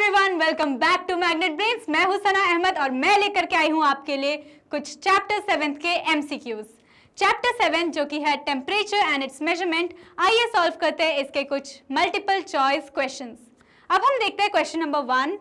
Everyone, welcome back to Magnet Brains. मैं हूं सना अहमद और मैं लेकर के आई हूं आपके लिए कुछ चैप्टर 7 के एमसीक्यूज। चैप्टर 7 जो कि है टेम्परेचर एंड इट्स मेजरमेंट, आइए सॉल्व करते हैं इसके कुछ मल्टीपल चॉइस क्वेश्चंस। अब हम देखते हैं क्वेश्चन नंबर 1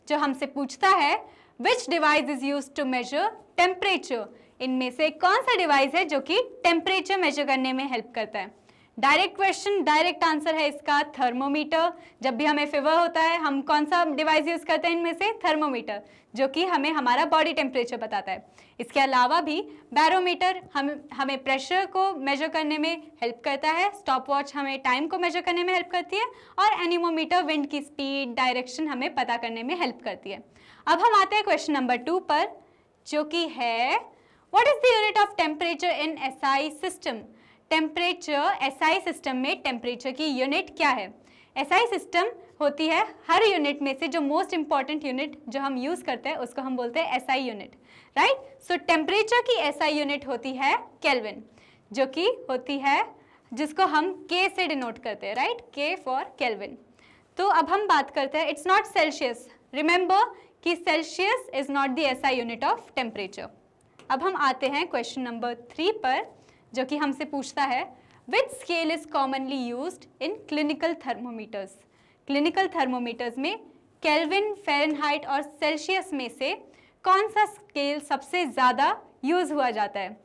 जो हमसे पूछता है which device is used to measure temperature. इनमें से कौन सा डिवाइस है जो कि टेम्परेचर मेजर करने में हेल्प करता है। डायरेक्ट क्वेश्चन, डायरेक्ट आंसर है इसका थर्मोमीटर। जब भी हमें फीवर होता है हम कौन सा डिवाइस यूज करते हैं इनमें से? थर्मोमीटर, जो कि हमें हमारा बॉडी टेम्परेचर बताता है। इसके अलावा भी बैरोमीटर हमें प्रेशर को मेजर करने में हेल्प करता है। स्टॉप वॉच हमें टाइम को मेजर करने में हेल्प करती है और एनीमोमीटर विंड की स्पीड, डायरेक्शन हमें पता करने में हेल्प करती है। अब हम आते हैं क्वेश्चन नंबर 2 पर, जो कि है what is the unit of temperature in SI system. Temperature SI system में टेम्परेचर की यूनिट क्या है? एसआई सिस्टम होती है हर यूनिट में से जो मोस्ट इंपॉर्टेंट यूनिट जो हम यूज करते हैं उसको हम बोलते हैं एसआई यूनिट, राइट। सो टेम्परेचर की एसआई यूनिट होती है केल्विन, जो कि होती है जिसको हम के से डिनोट करते हैं, राइट, के फॉर केल्विन। तो अब हम बात करते हैं, इट्स नॉट सेल्सियस। रिमेंबर कि Celsius is not the SI unit of temperature. अब हम आते हैं क्वेश्चन नंबर 3 पर, जो कि हमसे पूछता है which scale is commonly used in clinical thermometers. Clinical thermometers में केल्विन, फ़ारेनहाइट और सेल्सियस में से कौन सा स्केल सबसे ज़्यादा यूज़ हुआ जाता है?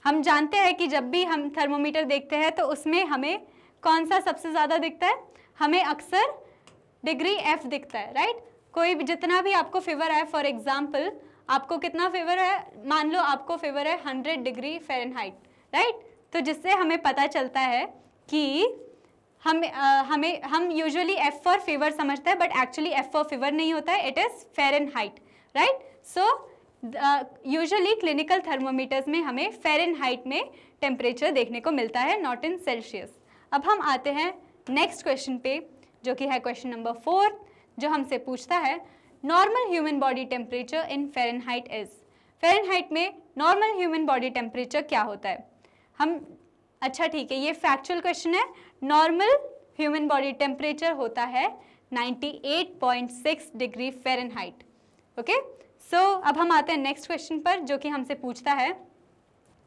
हम जानते हैं कि जब भी हम थर्मोमीटर देखते हैं तो उसमें हमें कौन सा सबसे ज़्यादा दिखता है? हमें अक्सर डिग्री एफ दिखता है, राइट। कोई भी जितना भी आपको फीवर है, फॉर एग्जाम्पल आपको कितना फीवर है, मान लो आपको फीवर है 100 डिग्री फ़ारेनहाइट, राइट। तो जिससे हमें पता चलता है कि हम यूजुअली एफ फॉर फीवर समझते हैं, but actually F for fever नहीं होता है, it is Fahrenheit, right. So usually clinical thermometers में हमें फ़ारेनहाइट में टेम्परेचर देखने को मिलता है, नॉट इन सेल्सियस। अब हम आते हैं नेक्स्ट क्वेश्चन पे, जो कि है क्वेश्चन नंबर 4, जो हमसे पूछता है normal human body temperature in Fahrenheit is. Fahrenheit में नॉर्मल ह्यूमन बॉडी टेम्परेचर क्या होता है? अच्छा ठीक है, ये फैक्चुअल क्वेश्चन है। नॉर्मल ह्यूमन बॉडी टेम्परेचर होता है 98.6 डिग्री फ़ारेनहाइट। ओके, सो अब हम आते हैं नेक्स्ट क्वेश्चन पर, जो कि हमसे पूछता है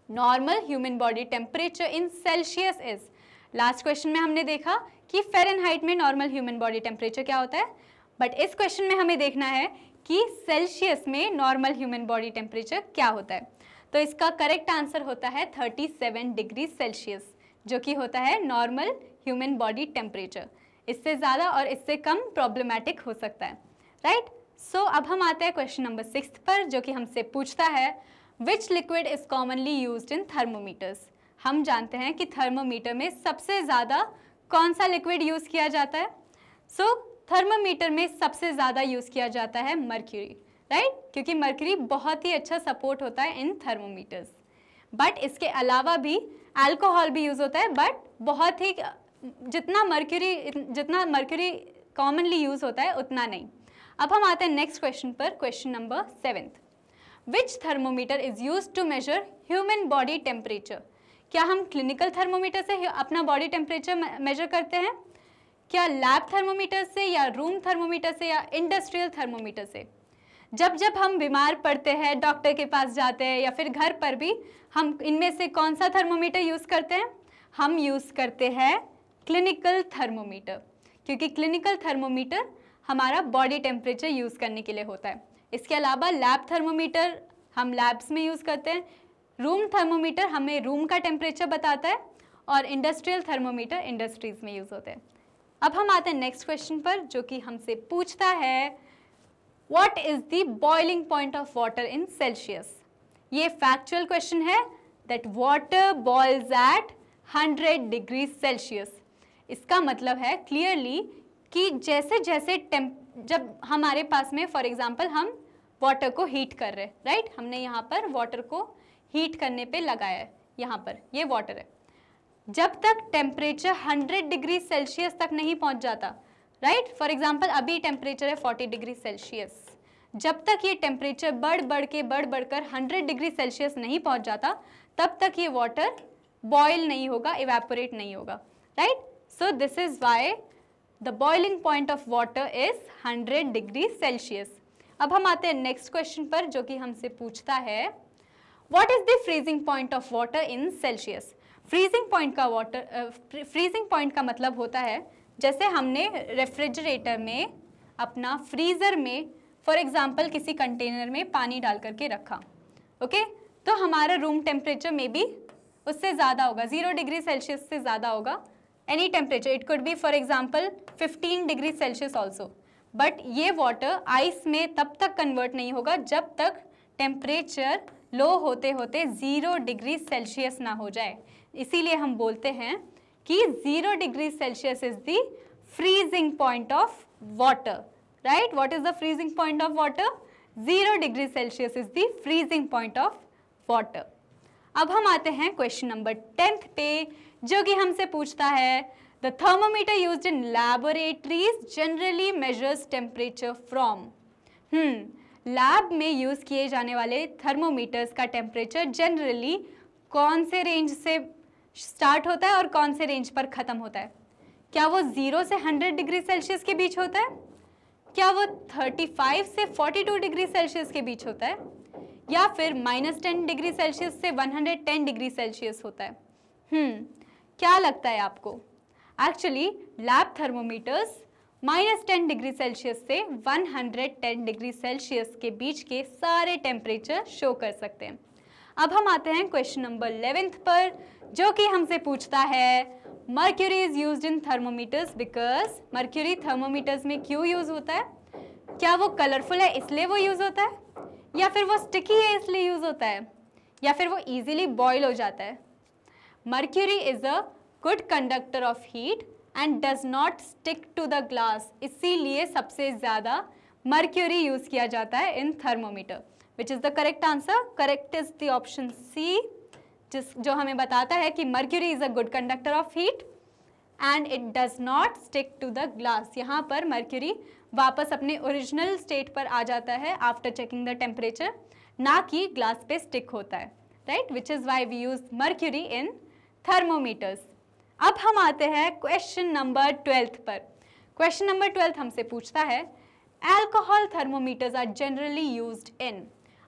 normal human body temperature in Celsius is. Last question में हमने देखा कि फ़ारेनहाइट में नॉर्मल ह्यूमन बॉडी टेम्परेचर क्या होता है, बट इस क्वेश्चन में हमें देखना है कि सेल्सियस में नॉर्मल ह्यूमन बॉडी टेम्परेचर क्या होता है। तो इसका करेक्ट आंसर होता है 37 डिग्री सेल्सियस, जो कि होता है नॉर्मल ह्यूमन बॉडी टेम्परेचर। इससे ज़्यादा और इससे कम प्रॉब्लमैटिक हो सकता है, राइट। सो अब हम आते हैं क्वेश्चन नंबर 6 पर, जो कि हमसे पूछता है विच liquid is commonly used in thermometers. हम जानते हैं कि थर्मोमीटर में सबसे ज़्यादा कौन सा लिक्विड यूज़ किया जाता है? सो थर्मोमीटर में सबसे ज़्यादा यूज़ किया जाता है मर्क्यूरी, राइट, क्योंकि मर्क्यूरी बहुत ही अच्छा सपोर्ट होता है इन थर्मोमीटर्स। बट इसके अलावा भी अल्कोहल भी यूज़ होता है, बट बहुत ही जितना मर्क्यूरी कॉमनली यूज़ होता है उतना नहीं। अब हम आते हैं नेक्स्ट क्वेश्चन पर, question number 7, which thermometer is used to measure human body temperature. क्या हम क्लिनिकल थर्मोमीटर से अपना बॉडी टेम्परेचर मेजर करते हैं? क्या लैब थर्मोमीटर से, या रूम थर्मोमीटर से, या इंडस्ट्रियल थर्मोमीटर से? जब हम बीमार पड़ते हैं, डॉक्टर के पास जाते हैं, या फिर घर पर भी, हम इनमें से कौन सा थर्मोमीटर यूज़ करते हैं? हम यूज़ करते हैं क्लिनिकल थर्मोमीटर, क्योंकि क्लिनिकल थर्मोमीटर हमारा बॉडी टेम्परेचर यूज़ करने के लिए होता है। इसके अलावा लैब थर्मोमीटर हम लैब्स में यूज़ करते हैं, रूम थर्मोमीटर हमें रूम का टेम्परेचर बताता है, और इंडस्ट्रियल थर्मोमीटर इंडस्ट्रीज़ में यूज़ होते हैं। अब हम आते हैं नेक्स्ट क्वेश्चन पर, जो कि हमसे पूछता है What is the boiling point of water in Celsius? ये फैक्चुअल क्वेश्चन है that water boils at 100 degree Celsius. इसका मतलब है क्लियरली कि जैसे जैसे जब हमारे पास में फॉर एग्जांपल हम वाटर को हीट कर रहे हैं, राइट, हमने यहाँ पर वाटर को हीट करने पे लगाया है, यहाँ पर ये वाटर है, जब तक टेम्परेचर 100 डिग्री सेल्सियस तक नहीं पहुँच जाता, राइट। फॉर एग्जाम्पल अभी टेम्परेचर है 40 डिग्री सेल्सियस, जब तक ये टेम्परेचर बढ़ बढ़कर 100 डिग्री सेल्सियस नहीं पहुंच जाता, तब तक ये वाटर बॉयल नहीं होगा, इवेपोरेट नहीं होगा, right. So this is why the boiling point of water is 100 degree Celsius. अब हम आते हैं नेक्स्ट क्वेश्चन पर, जो कि हमसे पूछता है what is the freezing point of water in Celsius. Freezing point का मतलब होता है जैसे हमने रेफ्रिजरेटर में, अपना फ्रीज़र में फॉर एग्जांपल किसी कंटेनर में पानी डाल करके रखा, ओके, तो हमारा रूम टेम्परेचर में भी उससे ज़्यादा होगा, 0 डिग्री सेल्सियस से ज़्यादा होगा, any temperature, it could B for example 15 degree Celsius also. But ये वाटर आइस में तब तक कन्वर्ट नहीं होगा जब तक टेम्परेचर लो होते होते 0 डिग्री सेल्सियस ना हो जाए। इसीलिए हम बोलते हैं कि 0 degree Celsius is the freezing point of water, right. What is the freezing point of water? 0 degree Celsius is the freezing point of water. अब हम आते हैं क्वेश्चन नंबर 10 पे, जो कि हमसे पूछता है the thermometer used in laboratories generally measures temperature from. Lab में यूज किए जाने वाले थर्मोमीटर्स का टेम्परेचर जनरली कौन से रेंज से स्टार्ट होता है और कौन से रेंज पर ख़त्म होता है? क्या वो 0 से 100 डिग्री सेल्सियस के बीच होता है? क्या वो 35 से 42 डिग्री सेल्सियस के बीच होता है? या फिर -10 डिग्री सेल्सियस से 110 डिग्री सेल्सियस होता है? क्या लगता है आपको? Actually lab thermometers -10 degree Celsius से 110 डिग्री सेल्सियस के बीच के सारे टेम्परेचर शो कर सकते हैं। अब हम आते हैं क्वेश्चन नंबर 11 पर, जो कि हमसे पूछता है mercury is used in thermometers because. Mercury thermometers में क्यों यूज होता है? क्या वो कलरफुल है इसलिए वो यूज होता है, या फिर वो स्टिकी है इसलिए यूज होता है, या फिर वो इजीली बॉयल हो जाता है? Mercury is a good conductor of heat and does not stick to the glass, इसीलिए सबसे ज़्यादा मर्क्यूरी यूज किया जाता है in thermometer. Which is the correct answer? Correct is the option C, जो हमें बताता है कि mercury is a good conductor of heat and it does not stick to the glass. यहाँ पर मर्क्यूरी वापस अपने ओरिजिनल स्टेट पर आ जाता है आफ्टर चेकिंग द टेम्परेचर, ना कि ग्लास पे स्टिक होता है, right, which is why we use mercury in thermometers. अब हम आते हैं क्वेश्चन नंबर 12 पर। क्वेश्चन नंबर 12 हमसे पूछता है alcohol thermometers are generally used in.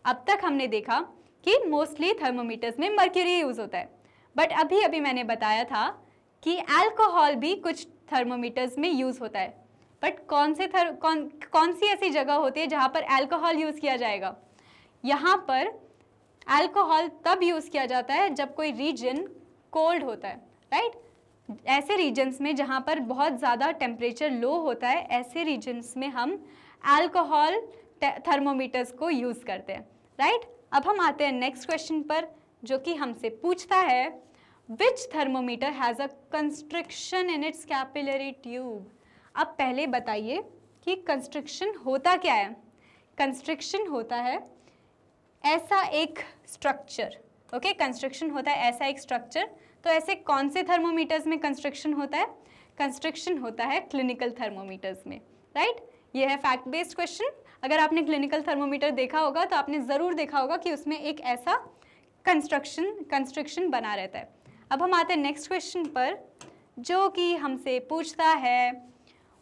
अब तक हमने देखा कि मोस्टली थर्मोमीटर्स में मर्क्यूरी यूज होता है, बट अभी अभी मैंने बताया था कि अल्कोहल भी कुछ थर्मोमीटर्स में यूज होता है। बट कौन सी ऐसी जगह होती है जहाँ पर अल्कोहल यूज किया जाएगा? यहाँ पर अल्कोहल तब यूज किया जाता है जब कोई रीजन कोल्ड होता है, राइट। ऐसे रीजन्स में जहाँ पर बहुत ज़्यादा टेम्परेचर लो होता है, ऐसे रीजन्स में हम अल्कोहल थर्मोमीटर्स को यूज़ करते हैं, राइट। अब हम आते हैं नेक्स्ट क्वेश्चन पर, जो कि हमसे पूछता है which thermometer has a constriction in its capillary tube. अब पहले बताइए कि कंस्ट्रिक्शन होता क्या है? कंस्ट्रिक्शन होता है ऐसा एक स्ट्रक्चर, ओके, कंस्ट्रिक्शन होता है ऐसा एक स्ट्रक्चर। तो ऐसे कौन से थर्मोमीटर्स में कंस्ट्रिक्शन होता है? कंस्ट्रिक्शन होता है क्लिनिकल थर्मोमीटर्स में, राइट। ये है फैक्ट बेस्ड क्वेश्चन। अगर आपने क्लिनिकल थर्मोमीटर देखा होगा तो आपने ज़रूर देखा होगा कि उसमें एक ऐसा कंस्ट्रिक्शन बना रहता है। अब हम आते हैं नेक्स्ट क्वेश्चन पर, जो कि हमसे पूछता है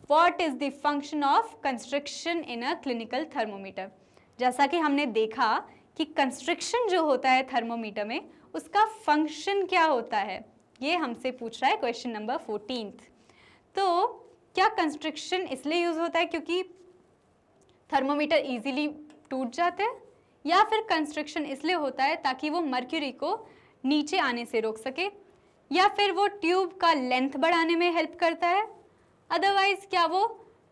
what is the function of constriction in a clinical thermometer. जैसा कि हमने देखा कि कंस्ट्रिक्शन जो होता है थर्मोमीटर में, उसका फंक्शन क्या होता है, ये हमसे पूछ रहा है क्वेश्चन नंबर 14। तो क्या कंस्ट्रिक्शन इसलिए यूज़ होता है क्योंकि थर्मोमीटर इजीली टूट जाते हैं, या फिर कंस्ट्रिक्शन इसलिए होता है ताकि वो मर्क्यूरी को नीचे आने से रोक सके, या फिर वो ट्यूब का लेंथ बढ़ाने में हेल्प करता है? अदरवाइज क्या वो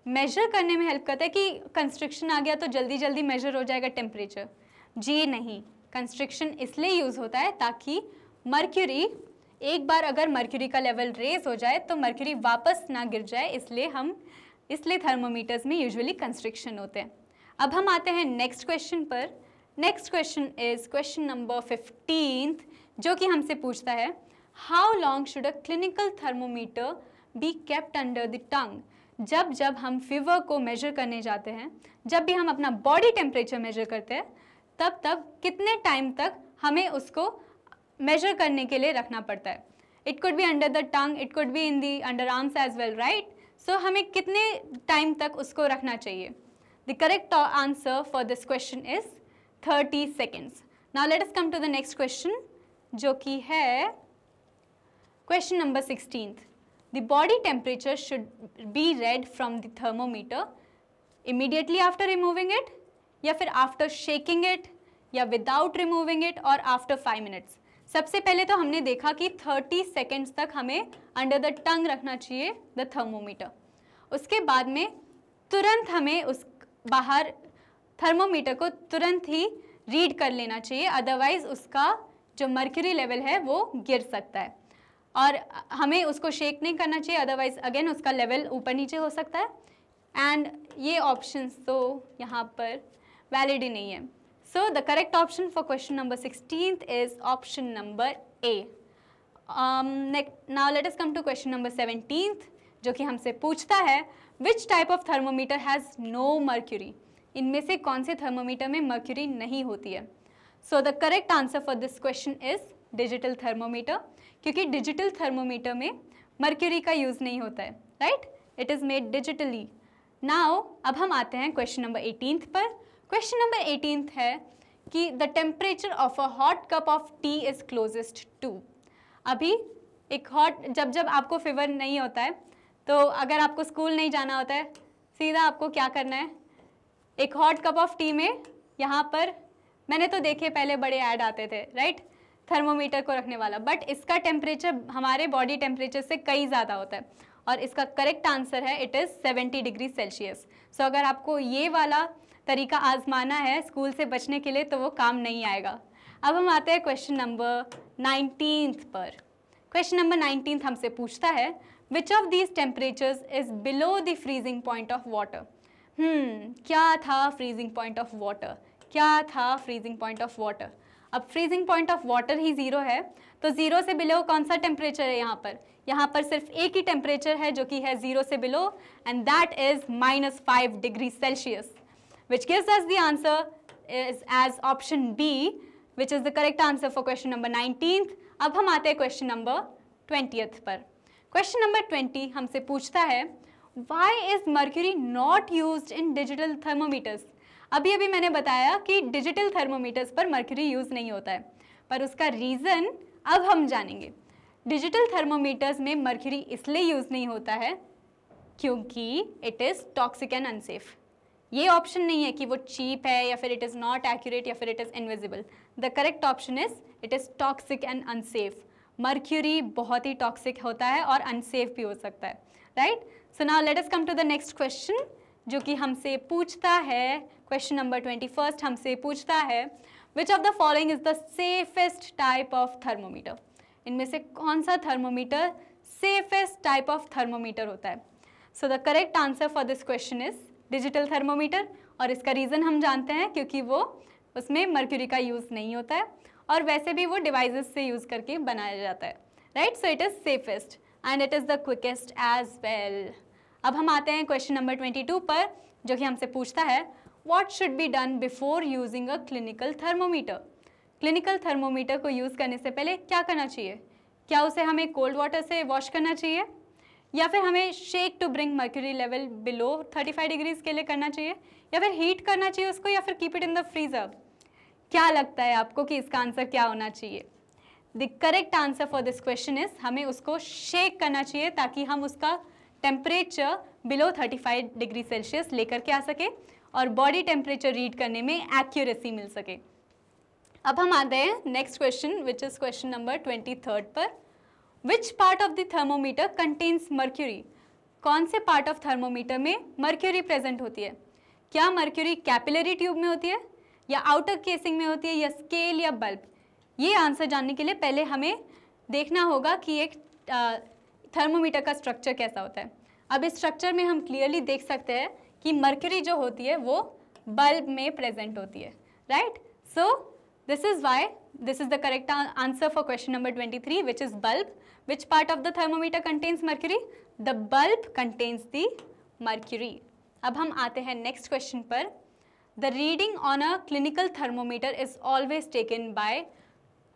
मेजर करने में हेल्प करता है कि कंस्ट्रिक्शन आ गया तो जल्दी जल्दी मेजर हो जाएगा टेम्परेचर? जी नहीं, कंस्ट्रिक्शन इसलिए यूज़ होता है ताकि मर्क्यूरी, एक बार अगर मर्क्यूरी का लेवल रेज हो जाए तो मर्क्यूरी वापस ना गिर जाए, इसलिए थर्मोमीटर्स में यूजुअली कंस्ट्रिक्शन होते हैं। अब हम आते हैं नेक्स्ट क्वेश्चन पर। Next question is question number 15, जो कि हमसे पूछता है how long should a clinical thermometer be kept under the टंग। जब हम फीवर को मेजर करने जाते हैं, जब भी हम अपना बॉडी टेम्परेचर मेजर करते हैं, तब कितने टाइम तक हमें उसको मेजर करने के लिए रखना पड़ता है? It could be under the tongue, it could be in the under arms as well, right. So हमें कितने टाइम तक उसको रखना चाहिए? The correct answer for this question is 30 seconds. Now let us come to the next question, जो कि है question number 16th. The body temperature should be read from the thermometer immediately after removing it, या फिर after shaking it, या without removing it, और after 5 minutes. सबसे पहले तो हमने देखा कि 30 seconds तक हमें अंडर द टंग रखना चाहिए द थर्मोमीटर. उसके बाद में तुरंत हमें उस बाहर थर्मोमीटर को तुरंत ही रीड कर लेना चाहिए, अदरवाइज उसका जो मर्क्यूरी लेवल है वो गिर सकता है. और हमें उसको शेक नहीं करना चाहिए, अदरवाइज अगेन उसका लेवल ऊपर नीचे हो सकता है. एंड ये ऑप्शंस तो यहाँ पर वैलिड ही नहीं है. So the correct option for question number 16th is option number A. Now let us come to question number 17th, जो कि हमसे पूछता है which type of thermometer has no mercury. इनमें से कौन से थर्मोमीटर में मर्क्यूरी नहीं होती है? So the correct answer for this question is digital thermometer, क्योंकि डिजिटल थर्मोमीटर में मर्क्यूरी का यूज़ नहीं होता है, right? It is made digitally. Now अब हम आते हैं क्वेश्चन नंबर 18th पर. क्वेश्चन नंबर 18th है कि the temperature of a hot cup of tea is closest to. अभी एक हॉट, जब आपको फीवर नहीं होता है, तो अगर आपको स्कूल नहीं जाना होता है, सीधा आपको क्या करना है, एक हॉट कप ऑफ टी में यहाँ पर, मैंने तो देखे पहले बड़े ऐड आते थे, राइट, थर्मोमीटर को रखने वाला, बट इसका टेम्परेचर हमारे बॉडी टेम्परेचर से कई ज़्यादा होता है. और इसका करेक्ट आंसर है इट इज़ 70 डिग्री सेल्सियस. सो अगर आपको ये वाला तरीका आजमाना है स्कूल से बचने के लिए, तो वो काम नहीं आएगा. अब हम आते हैं क्वेश्चन नंबर 19th पर. क्वेश्चन नंबर 19th हमसे पूछता है which of these temperatures is below the freezing point of water. क्या था फ्रीजिंग पॉइंट ऑफ वाटर? क्या था फ्रीजिंग पॉइंट ऑफ वाटर? अब फ्रीजिंग पॉइंट ऑफ वाटर ही 0 है, तो 0 से बिलो कौन सा टेम्परेचर है यहाँ पर? यहाँ पर सिर्फ एक ही टेम्परेचर है जो कि है 0 से below, and that is -5 degree Celsius, which gives us the answer is as option B, which is the correct answer for question number 19th. अब हम आते हैं क्वेश्चन नंबर 20th पर. क्वेश्चन नंबर 20 हमसे पूछता है why is mercury not used in digital thermometers. अभी मैंने बताया कि डिजिटल थर्मोमीटर्स पर मर्क्यूरी यूज़ नहीं होता है, पर उसका रीज़न अब हम जानेंगे. डिजिटल थर्मोमीटर्स में मर्क्यूरी इसलिए यूज़ नहीं होता है क्योंकि it is toxic and unsafe. ये ऑप्शन नहीं है कि वो चीप है, या फिर इट इज़ नॉट एक्यूरेट, या फिर it is invisible. The correct option is it is toxic and unsafe. Mercury बहुत ही टॉक्सिक होता है और अनसेफ भी हो सकता है, right? So now let us come to the next question, जो कि हमसे पूछता है क्वेश्चन नंबर 21 हमसे पूछता है which of the following is the safest type of thermometer. इनमें से कौन सा thermometer safest type of thermometer होता है? So the correct answer for this question is digital thermometer. और इसका रीज़न हम जानते हैं क्योंकि वो उसमें मर्क्यूरी का यूज़ नहीं होता है, और वैसे भी वो डिवाइसेस से यूज़ करके बनाया जाता है, right? So it is safest and it is the quickest as well. अब हम आते हैं क्वेश्चन नंबर 22 पर, जो कि हमसे पूछता है what should be done before using a clinical thermometer. Clinical thermometer को यूज़ करने से पहले क्या करना चाहिए? क्या उसे हमें कोल्ड वाटर से वॉश करना चाहिए, या फिर हमें shake to bring mercury level below 35 degrees के लिए करना चाहिए, या फिर हीट करना चाहिए उसको, या फिर keep it in the freezer? क्या लगता है आपको कि इसका आंसर क्या होना चाहिए? The correct answer for this question is हमें उसको शेक करना चाहिए, ताकि हम उसका टेम्परेचर बिलो 35 डिग्री सेल्सियस लेकर के आ सके और बॉडी टेम्परेचर रीड करने में एक्यूरेसी मिल सके. अब हम आते हैं next question, which is question number 23 पर. Which part of the thermometer contains mercury. कौन से पार्ट ऑफ थर्मोमीटर में मर्क्यूरी प्रेजेंट होती है? क्या मर्क्यूरी कैपिलरी ट्यूब में होती है, या आउटर केसिंग में होती है, या स्केल, या बल्ब? ये आंसर जानने के लिए पहले हमें देखना होगा कि एक थर्मोमीटर का स्ट्रक्चर कैसा होता है. अब इस स्ट्रक्चर में हम क्लियरली देख सकते हैं कि मर्क्यूरी जो होती है वो बल्ब में प्रेजेंट होती है, right? So this is why this is the correct answer for question number 23, which is bulb. Which part of the thermometer contains mercury? The bulb contains the mercury. अब हम आते हैं नेक्स्ट क्वेश्चन पर. The reading on a clinical thermometer is always taken by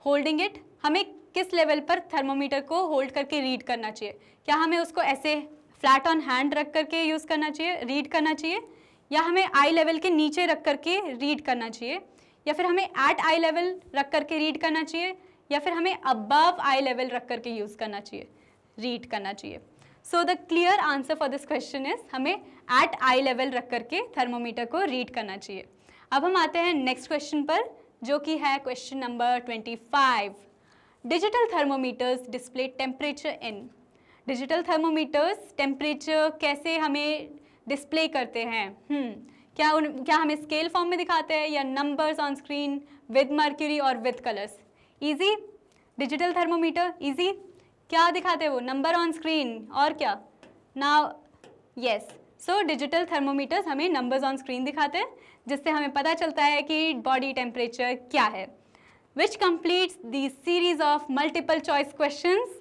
holding it. हमें किस level पर thermometer को hold करके रीड करना चाहिए? क्या हमें उसको ऐसे फ्लैट ऑन हैंड रख करके यूज़ करना चाहिए, रीड करना चाहिए, या हमें आई लेवल के नीचे रख करके रीड करना चाहिए, या फिर हमें एट आई लेवल रख करके रीड करना चाहिए, या फिर हमें अबव आई लेवल रख करके यूज़ करना चाहिए, रीड करना चाहिए। So the clear answer for this question is हमें एट आई लेवल रख करके थर्मोमीटर को रीड करना चाहिए। अब हम आते हैं नेक्स्ट क्वेश्चन पर, जो कि है question number 25। Digital thermometers display temperature in. Digital thermometers temperature कैसे हमें डिस्प्ले करते हैं? क्या हमें स्केल फॉर्म में दिखाते हैं या numbers on screen with mercury और with colours? Easy, digital thermometer easy. क्या दिखाते हैं वो? नंबर ऑन स्क्रीन और क्या? Now yes, so digital thermometers हमें नंबर्स ऑन स्क्रीन दिखाते हैं, जिससे हमें पता चलता है कि बॉडी टेम्परेचर क्या है। विच completes the series of multiple choice questions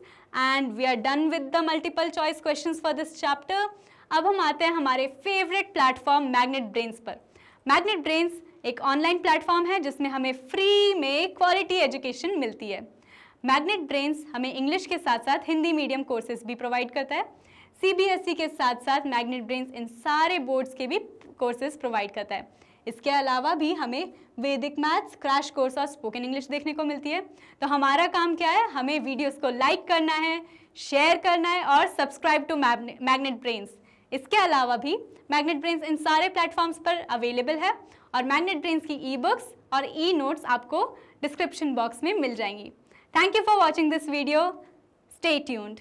and we are done with the multiple choice questions for this chapter. अब हम आते हैं हमारे फेवरेट प्लेटफॉर्म मैग्नेट ब्रेन्स पर। मैग्नेट ब्रेन्स एक ऑनलाइन प्लेटफॉर्म है जिसमें हमें फ्री में क्वालिटी एजुकेशन मिलती है। मैग्नेट ब्रेन्स हमें इंग्लिश के साथ साथ हिंदी मीडियम कोर्सेज भी प्रोवाइड करता है। CBSE के साथ साथ मैग्नेट ब्रेन्स इन सारे बोर्ड्स के भी कोर्सेज प्रोवाइड करता है। इसके अलावा भी हमें वैदिक मैथ्स, क्रैश कोर्स और स्पोकन इंग्लिश देखने को मिलती है। तो हमारा काम क्या है? हमें वीडियोस को लाइक करना है, शेयर करना है और सब्सक्राइब टू मैग्नेट ब्रेन्स। इसके अलावा भी मैग्नेट ब्रेन्स इन सारे प्लेटफॉर्म्स पर अवेलेबल है और मैग्नेट ब्रेन्स की ई बुक्स और ई नोट्स आपको डिस्क्रिप्शन बॉक्स में मिल जाएंगी। Thank you for watching this video. Stay tuned.